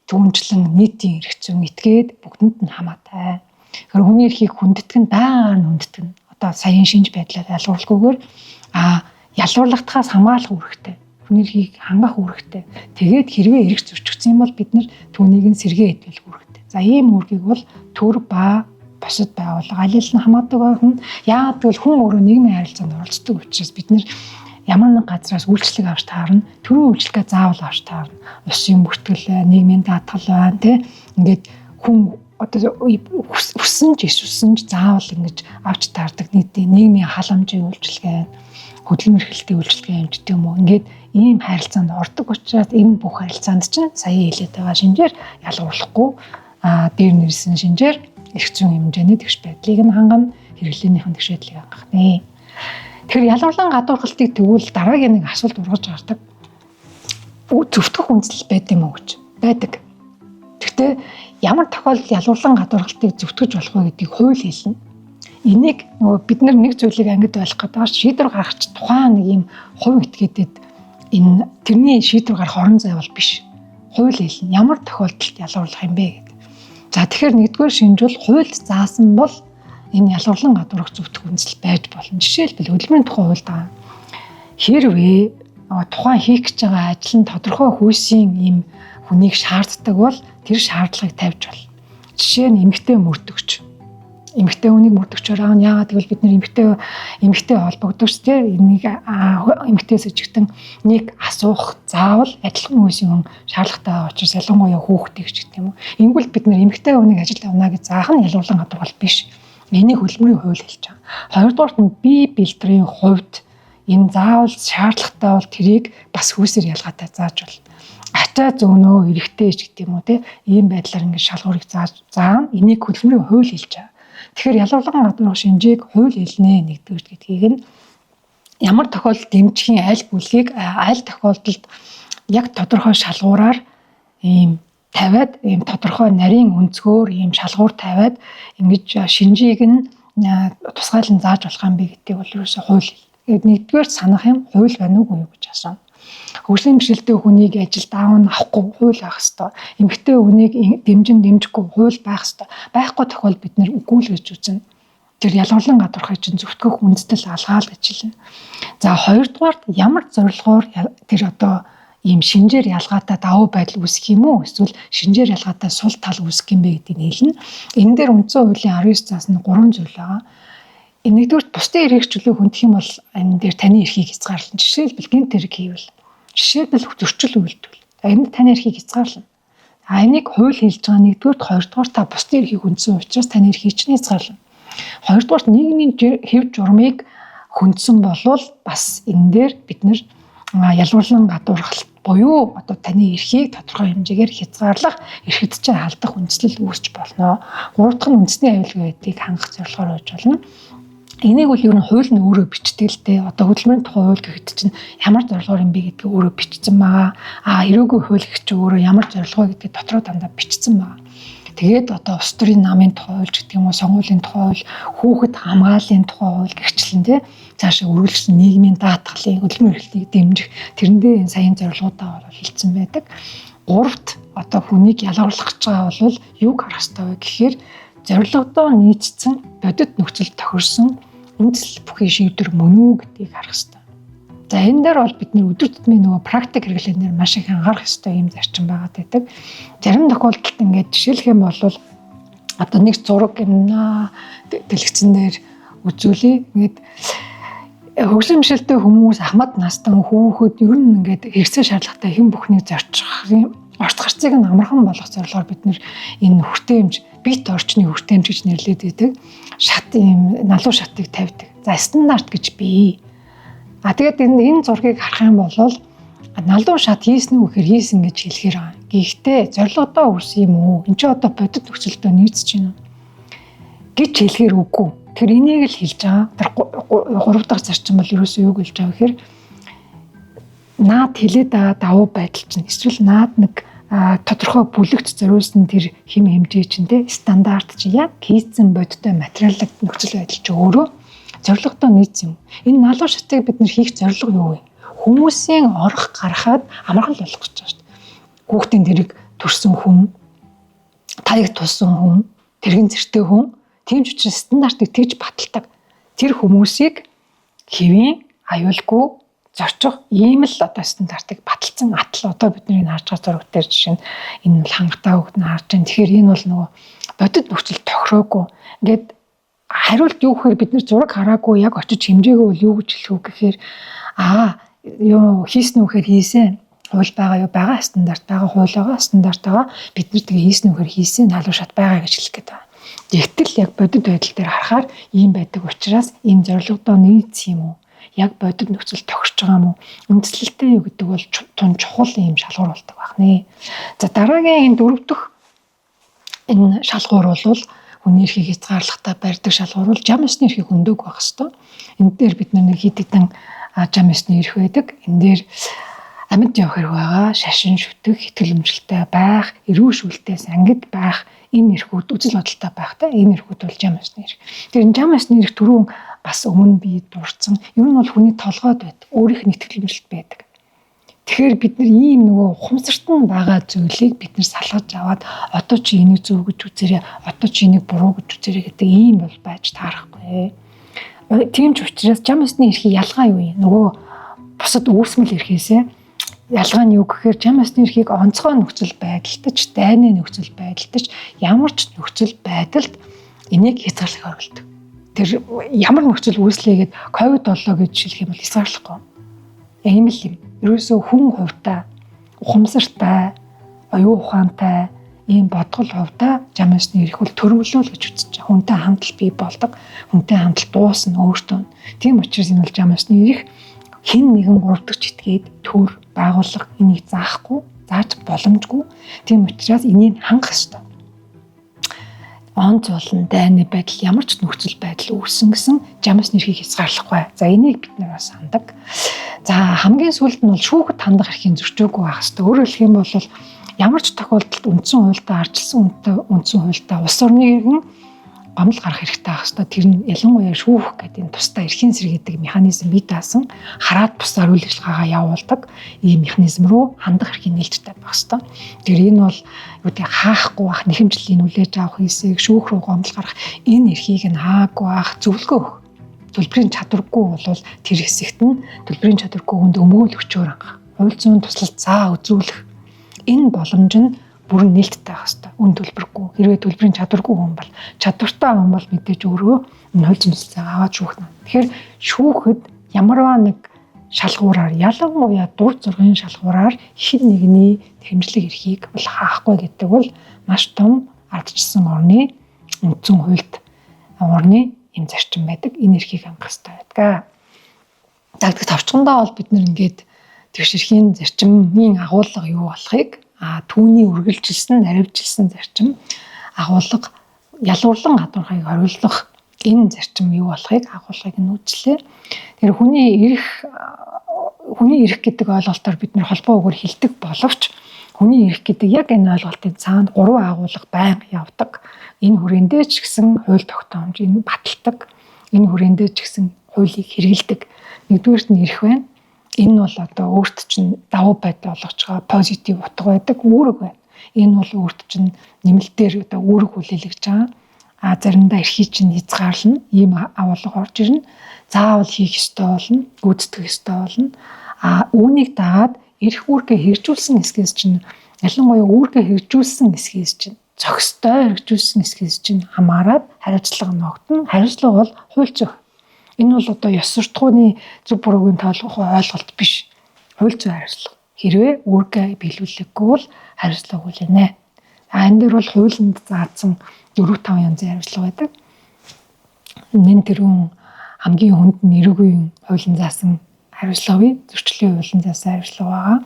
түүнчлэн нийтийн эрх зүйн этгээд бүгдэнд нь хамаатай. Тэгэхээр хүний эрхийг хүндэтгэх нь байнга хүндэтгэх. Одоо саяын шинж байдлаар ялгуурлахгүйгээр ялуурлагтахаас хамгаалах үүрэгтэй. Хүний эрхийг хангах үүрэгтэй. Тэгээд хэрвээ эрх зөрчигдсөн юм бол бид нар түүнийг нь сэргээ эдгэх үүрэгтэй. За ийм үүргийг бол төр ба бусад байгууллага аль нь хамаадаг байх нь яагаад гэвэл хүн өөрөө нийгмийн харилцаанд оролцдог учраас бид нар ямар нэг газраас үйлчлэг авч таарна, төрийн үйлчлэгээ заавал авч таарна. Усын бүртгэл, нийгмийн даатгал байна, тэ. Ингээд хүн одоо хүссэн ч заавал ингэж авч таардаг нийгмийн халамжийн үйлчлэгээ, хөдөлмөр эрхлэлтийн үйлчлэгээ юм гэдэг юм уу. Ингээд ийм харилцаанд ордог учраас энэ бүх харилцаанд чинь сая хэлээд байгаа шинжээр ялгуурлахгүй дээр нэрсэн шинжээр эрх зүйн хэмжээний тэгш байдлыг нь хангана, хэрэглээнийхэн тэгш байдлыг хангах нэ. Тэгэхээр ялгуурлан гадуурхалтыг тэгвэл дараагийн нэг асуулт ургаж гардаг. Зөвтгөх үндэслэл байд юм уу гэж. Байдаг. Гэхдээ ямар тохиолдолд ялгуурлан гадуурхалтыг зөвтгөж болох вэ гэдгийг хууль хэлнэ. Энийг нөгөө бид нэг зүйлийг ангид ойлгох гэдэг шийдвэр гаргач тухайн нэг юм хувь этгээдэд энэ тэрний шийдвэр гарах орон зай бол биш. Хууль хэлнэ. Ямар тохиолдолд ялгуурлах юм бэ гэдэг. За тэгэхээр нэгдүгээр шинж бол хуульд заасан бол энэ ялгуурлан гадуурх зөвтгөх үндэслэл байж болно. Жишээлбэл хөдөлмөрийн тухай хуульд байгаа. Хэрвээ тухайн хийх гэж байгаа ажил нь тодорхой хүйсийн ийм хүнийг шаарддаг бол тэр шаардлагыг тавьж болно. Жишээ нь эмэгтэй мөрдөгч. Эмэгтэй хүнийг мөрдөгчөөр аав нь яагаад гэвэл бид нар эмэгтэй холбогдогч тийм энийг эмэгтэй сэжигтэн нэг асуух заавал адилхан хүйсийн хүн шаардлагатай байгаа учраас ялангуяа хүүхдээ гэж гэдэг юм уу. Ингэвэл бид нар эмэгтэй хүнийг ажилд авна гэж заах нь ялгуурлан гадуурхалт биш. Энийг хөдөлмөрийн хууль хэлж байгаа. Хоёрдугаарт нь бие бэлтрийн хувьд энэ заавал шаардлагатай бол тэрийг бас хүйсээр ялгаатай зааж болно. Ачаа зөөнөө эрэгтэй ч гэдэг юм уу те ийм байдлаар ингэ шалгуурыг заана. Энийг хөдөлмөрийн хууль хэлж байгаа. Тэгэхээр ялгуурлан гадуурх шинжийг хууль хэлнэ нэгдүгээр гэдгийг нь ямар тохиолдолд дэмжихийн аль бүлгийг аль тохиолдолд яг тодорхой шалгуураар ийм тавиад ийм тодорхой нарийн өнцгөр ийм шалгуур тавиад ингэж шинжийг нь тусгайлан зааж болох юм бэ гэдгийг бол ерөөсөө хууль. Нэгдүгээр санах юм хууль байна уугүй юу гэж асууна. Хөгжлийн бэрхшээлтэй хүнийг ажилд авахгүй хууль байх ёстой. Эмэгтэй хүнийг дэмжихгүй хууль байх ёстой. Байхгүй тохиолдолд бид нэр үгүй л гэж үзнэ. Тэр ялгуурлан гадуурхыг чинь зөвтгөх үндэслэл алгаал гэж хэлнэ. За хоёрдугаарт ямар зорилгоор тэр одоо ийм шинжээр ялгаатай давуу байдал үүсэх юм уу? Эсвэл шинжээр ялгаатай сул тал үүсэх юм бэ гэдгийг хэлнэ. Энэ дээр үндсэн хуулийн 19 заас нь 3 зүйл байгаа. Нэгдүгээр бусдын эрхийг чөлөө хүндэх юм бол энэ дээр таны эрхийг хязгаарлана. Жишээлбэл гэмт хэрэг хийвэл, жишээлбэл зөрчил үйлдвэл энэ таны эрхийг хязгаарлана. Энийг хууль хэлж байгаа. Нэгдүгээр, хоёрдугаар та бусдын эрхийг хүндсэн учраас таны эрхийг чинь хязгаарлана. Хоёрдугаар нийгмийн хэв журмыг хүндсэн болвол бас энэ дээр бид нэр ялгуурлан гадуурхалт буюу одоо таны эрхийг тодорхой хэмжээгээр хязгаарлах, эрхэд чинь халдах үндэслэл үүсч болно. Гурав дахь нь үндэсний аюулгүй байдлыг хангах зорилгоор байж болно. Энийг бол ер нь хууль нь өөрөө бичдэг л дээ. Одоо хөдөлмөрийн тухай хууль гэхэд чинь ямар зорилгоор юм бэ гэдгийг өөрөө бичсэн байгаа. Эрүүгийн хууль гэх чинь өөрөө ямар зорилгоо гэдгийг дотроо дандаа бичсэн байгаа. Тэгээд одоо улс төрийн намын тухай хууль гэдэг юм уу, сонгуулийн тухай хууль, хүүхэд хамгааллын тухай хууль гэрчлэн тий цаашаа үргэлжлэн нийгмийн даатгалын хөдөлмөр эрхлэлийг дэмжих тэрэндээ энэ саяын зорилгоудаа бол хэлсэн байдаг. Гуравт одоо хүнийг ялгуурлах гэж байгаа бол юг харах ёстой вэ гэхээр зорилгодоо нийцсэн бодит нөхцөл тохирсон үндэслэл бүхий шийдвэр мөн үү гэдгийг харах ёстой. За энэ дээр бол бидний өдөр тутмын нөгөө практик хэрэглэнээр маш их анхаарах ёстой юм зарчим байгаад байдаг. Зарим тохиолдолд ингээд жишээлх юм бол одоо нэг зураг юм дэлгэцэн дээр үзүүлээ. Ингээд хөгжлийн бэрхшээлтэй хүмүүс ахмад настан хүүхэд ер нь ингээд хэрэгцээ шаардлагатай хэн бүхнийг зорчих орц гарцыг нь амархан болгох зорилгоор бид энэ хүртээмж бит орчны хүртээмж гэж нэрлэдэг байдаг. Шат юм налуу шатыг тавьдаг. За стандарт гэж бий. Тэгээд энэ зургийг харах юм бол налуу шат хийсэн үү гэхээр хийсэн гэж хэлэхээр байгаа. Гэхдээ зорилгодоо хүрсэн юм уу? Энд чинь одоо бодит нөхцөлдөө нийцэж байна гэж хэлэхээр үгүй. Тэр энийг л хэлж байгаа. Тэр 3 дахь зарчим бол ерөөсөө юу гэлж байгаа гэхээр наад хилээд байгаа давуу байдал чинь эсвэл наад нэг тодорхой бүлэгт зориулсан тэр хэм хэмжээ чинь те стандарт чинь яг хийцэн бодиттой материалын нөхцөл байдал чинь өөрөө зорилгодоо нийцсэн юм. Энэ налуу шатыг бид нэр хийх зорилго юу вэ? Хүмүүсийн орох гарахад амархан болох гэж байгаа шүү дээ. Хүүхдийн тэрэг төрсэн хүн, таяг тулсан хүн, тэрэгэн зэртэй хүн, тийм ч учраас стандартыг тэгж баталдаг. Тэр хүмүүсийг хэвийн, аюулгүй зорчих ийм л одоо стандартыг баталсан атал одоо бидний харж байгаа зураг дээр жишээ нь энэ бол хангатай хүүхд нь харж байна. Тэгэхээр энэ бол нөгөө бодит нөхцөл тохироогүй. Ингээд хариулт юу гэхээр бид нэр зураг хараагүй яг очиж хэмжээгөө бол юу гэж хэлэх үү гэхээр юу хийсэн үхээр хийсэн. Хууль байгаа юу байгаа стандарт байгаа, хууль байгаа стандарт байгаа. Бид нар тэгээ хийсэн үхээр хийсэн налуу шат байгаа гэж хэлэх гээд байна. Тэгтэл яг бодит байдал дээр харахаар ийм байдаг учраас ийм зорилгодоо нийцсэн юм уу? Яг бодит нөхцөл тохирч байгаа юм уу? Үндслэлтэй юу гэдэг бол тун чухал ийм шалгуур болдог байна. За дараагийн энэ 4 дахь энэ шалгуур бол хүний эрхийг хязгаарлахтаа барьдаг шалгуур бол зам ёсны эрхийг хөндөг байх хэвээр. Энд дээр бид нэг хэд хэдэн зам ёсны эрх байдаг. Энд дээр амьд явах хэрэг байгаа, шашин шүтэх, итгэл өмчлөлтэй байх, эрүүл шүүлтээс ангид байх, энэ эрхүүд үзэл бодолтой байх та энэ эрхүүд бол зам ёсны эрх. Тэр зам ёсны эрх түрүүн бас өмнө би дурдсан. Ер нь бол хүний толгойд байдаг, өөрийнх нь итгэл өмчлөлт байдаг. Тэгэхээр бид нар ийм нөгөө ухамсарт нь байгаа зүйлийг бид нар салгаж аваад одоо чи энийг зөв гэж үзээрэй, одоо чи энийг буруу гэж үзээрэй гэдэг ийм бол байж таарахгүй. Тийм ч учраас зам ёсны эрхийг ялгаа юу юм? Нөгөө бусад үүсмэл эрхээсээ ялгаа нь юу гэхээр зам ёсны эрхийг онцгой нөхцөл байдалтч, дайны нөхцөл байдалтч, ямар ч нөхцөл байдалд энийг хязгаарлах оролдог. Тэр ямар нөхцөл үүслэгээд COVID-7 гэж хэлэх юм бол хязгаарлахгүй. Ийм л юм. Ерөөсөө хүн хувьтай, ухамсартай, оюун ухаантай, ийм бодгол хувьтай зам ёсны эрх бол төрөвлөл гэж үзэж байгаа. Хүнтэй хамтал бий болдог, хүнтэй хамтал дуусна өөртөө. Тийм учраас энэ бол зам ёсны эрх хэн нэгэн 3 дахь этгээд төр байгууллага энийг заахгүй, зааж боломжгүй. Тийм учраас энийг хангах ёстой. Онц болон дайны байдал ямар ч нөхцөл байдал үүссэн гэсэн зам ёсны эрхийг хязгаарлахгүй. За энийг бид нар бас хандаг. За хамгийн сүүлд нь бол шүүхэд хандах эрхийн зөрчөөгүй байх ёстой. Өөрөөр хэлэх юм бол ямар ч тохиолдолд үндсэн хуультай арчилсан үндсэн хуультай улс орны иргэн гомдол гарах хэрэгтэй байх ёстой. Тэр нь ялангуяа шүүх гэдэг энэ тусдаа эрхийн зэрэг гэдэг механизм бий даасан хараад бусаар үйл ажиллагаагаа явуулдаг ийм механизм руу хандах эрхийн нээлттэй байх ёстой. Тэр энэ бол юу гэдэг хаахгүй байх, нэхэмжлэлийг хүлээж авах хэсэг, шүүх рүү гомдол гарах энэ эрхийг нь хаагүй байх, зөвлөгөө өгөх. Төлбөрийн чадваргүй бол тэр хэсэгт нь төлбөрийн чадваргүй хүнд өмгөөл өчөөр хангах. Хууль зүйн туслалт заа үзүүлэх. Энэ боломж нь бүрэн нээлттэй байх ёстой. Үн төлбөргүй. Хэрвээ төлбөрийн чадваргүй хүн бол чадвартай хүн бол мэдээж өөрөө энэ хууль зүйн туслалцаа аваад шүүхнэ. Тэгэхээр шүүхэд ямарваа нэг шалгуураар ялангуяа дур зоргийн шалгуураар хэн нэгний хэмжлэг эрхийг бол хаахгүй гэдэг бол маш том ардчилсан орны үндсэн хуульд орны юм зарчим байдаг. Энэ эрхийг хангах хэрэгтэй байдаг. Дагдаг товчхондоо бол бид нэр ингээд тэгш эрхийн зарчмын агуулга юу болохыг түүний үргэлжилсэн, наривжилсан зарчим агуулга ялуурлан гадуурхайг хориулах энэ зарчим юу болохыг агуулгыг нь үзлээ. Тэр хүний эрх гэдэг ойлголтоор бид нэр холбоо үгээр хэлдэг боловч хүний эрх гэдэг яг энэ ойлголтын цаана 3 агуулга байнга явдаг. Энэ хүрээндээ ч гэсэн хууль тогтоомж энэ баталдаг. Энэ хүрээндээ ч гэсэн хуулийг хэрэгэлдэг. Нэгдүгээрт нь эрх байна. Энэ бол одоо өөрт чинь давуу байдал болгож байгаа позитив утга байдаг үүрэг байна. Энэ бол өөрт чинь нэмэлтээр одоо үүрэг хүлээлгэж байгаа. Заримдаа эрхийг чинь хязгаарлана. Ийм агуулга орж ирнэ. Заавал хийх ёстой болно, гүйцэтгэх ёстой болно. Үүнийг дагаад эрх үүргээ хэрэгжүүлсэн хэсгээс чинь ялангуяа үүргээ хэрэгжүүлсэн хэсгээс чинь зохистой хэрэгжүүлсэн хэсгээс чинь хамаарат хариуцлага ногдно. Хариуцлага бол хууль зүйн. Энэ бол одоо ёс суртахууны зөв буруугийн тоолох ойлголт биш. Хууль зүйн хариуцлага. Хэрвээ үүргээ биелүүлэхгүй бол хариуцлага хүлээнэ. Энэ дээр бол хуулинд заасан 4-5 янзын хариуцлага байдаг. Нэн тэрүүн хамгийн хүнд нэргүй хуулийн заасан хариуцлага зөрчлийн хуулийн засгийн хариуцлага байгаа.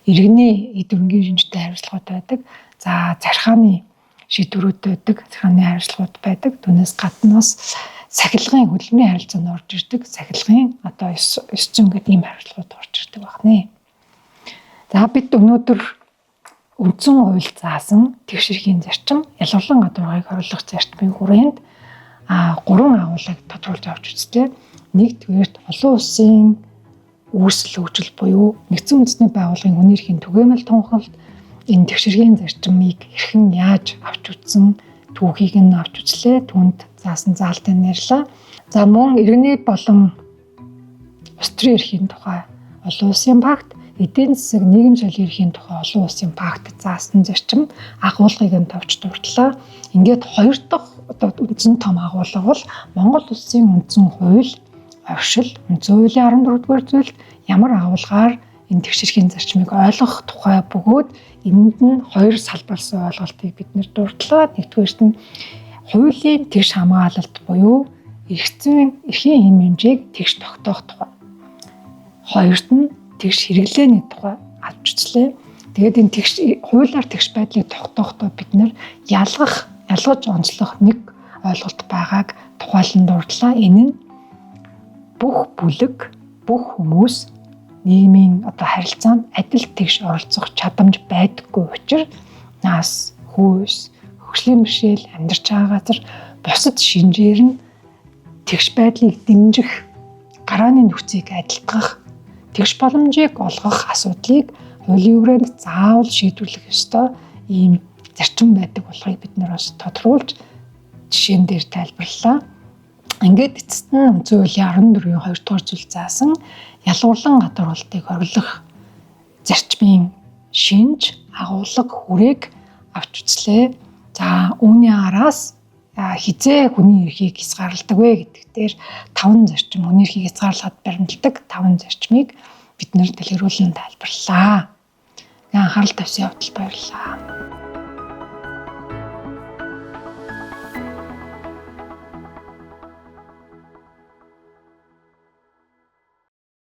Иргэний эд хөрөнгийн шинжтэй хариуцлагууд байдаг. За захиргааны шийдвэрүүд байдаг, захиргааны хариуцлагууд байдаг. Түүнээс гаднаас сахилгын хөдөлмөрийн харилцаанд орж ирдэг. Сахилгын одоо 900 гэдэг ийм хариуцлагууд орж ирдэг байна. За бид өнөөдөр үндсэн хууль заасан тэгш хэргийн зарчим, ялгарлан гадуургыг хориглох зарчмын хүрээнд 3 агуулгыг тодруулж авч үзлээ. Нэгдүгээрт олон улсын үүсэл хөгжил буюу нэгдсэн үндэсний байгууллагын хүний эрхийн түгээмэл тунхаглалт энэ тэгш хэргийн зарчмыг хэрхэн яаж авч үзсэн түүхийг нь авч үзлээ. Түүнд заасан заалтыг нэрлээ. За мөн иргэний болон улс төрийн эрхийн тухай олон улсын пакт, эдийн засаг нийгэм соёлын эрхийн тухай олон улсын пакт заасан зарчим агуулгыг нь товч дурдлаа. Ингээд хоёр дахь одоо үндсэн том агуулга бол Монгол улсын үндсэн хууль, оршил, үндсэн хуулийн 14-р зүйлд ямар агуулгаар энэ тэгш хэргийн зарчмыг ойлгох тухай бөгөөд энд нь хоёр салбарсан ойлголтыг бид нэр дурдлаа. Нэгдүгээрт нь хуулийн тэгш хамгаалалт буюу эрхийн хэмжээг тэгш тогтоох тухай. Хоёрт нь тэгш хэрэглээний тухай авч үзлээ. Тэгээд энэ тэгш хуулиар тэгш байдлыг тогтоохдоо бид нэр ялгаж онцлох нэг ойлголт байгааг тухайлан дурдлаа. Энэ нь бүх бүлэг, бүх хүмүүс нийгмийн одоо харилцаанд адил тэгш оролцох чадамж байдаггүй учраас нас, хүйс, хөгжлийн бэрхшээл, амьдарч байгаа газар бусад шинжээр нь тэгш байдлыг дэмжих, гарааны нөхцөлийг адилтгах, тэгш боломжийг олгох асуудлыг хуулийн хүрээнд заавал шийдвэрлэх ёстой ийм зарчим байдаг болохыг бид нар бас тодруулж жишээн дээр тайлбарлалаа. Ингээд эцэст нь үндсэн хуулийн 14-ийн 2 дугаар зүйл заасан ялгуурлан гадуургалтыг хориглох зарчмын шинж, агуулга, хүрээг авч үзлээ. За үүний араас хизээ хүний эрхийг хязгаарладаг вэ гэдэг дээр 5 зарчим, хүний эрхийг хязгаарлахад баримтлагдаг 5 зарчмыг бид нэр дэлгэрүүлэн тайлбарлалаа. Анхаарал тавьсан явдал баярлалаа.